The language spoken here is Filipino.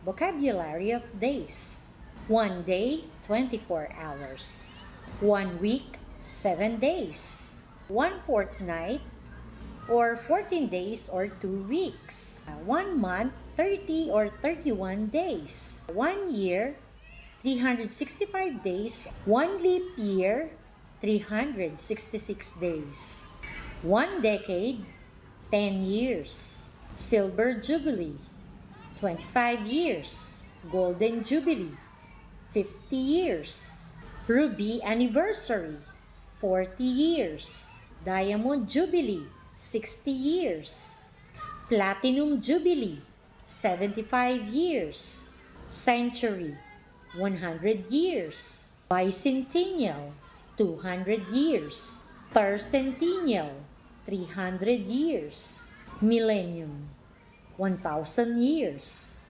Vocabulary of days. 1 day, 24 hours. 1 week, 7 days. 1 fortnight, or 14 days or 2 weeks. 1 month, 30 or 31 days. 1 year, 365 days. 1 leap year, 366 days. 1 decade, 10 years. Silver Jubilee, 25 years. Golden Jubilee, 50 years. Ruby Anniversary, 40 years. Diamond Jubilee, 60 years. Platinum Jubilee, 75 years. Century, 100 years. Bicentennial, 200 years. Tercentennial, 300 years. Millennium, 1,000 years.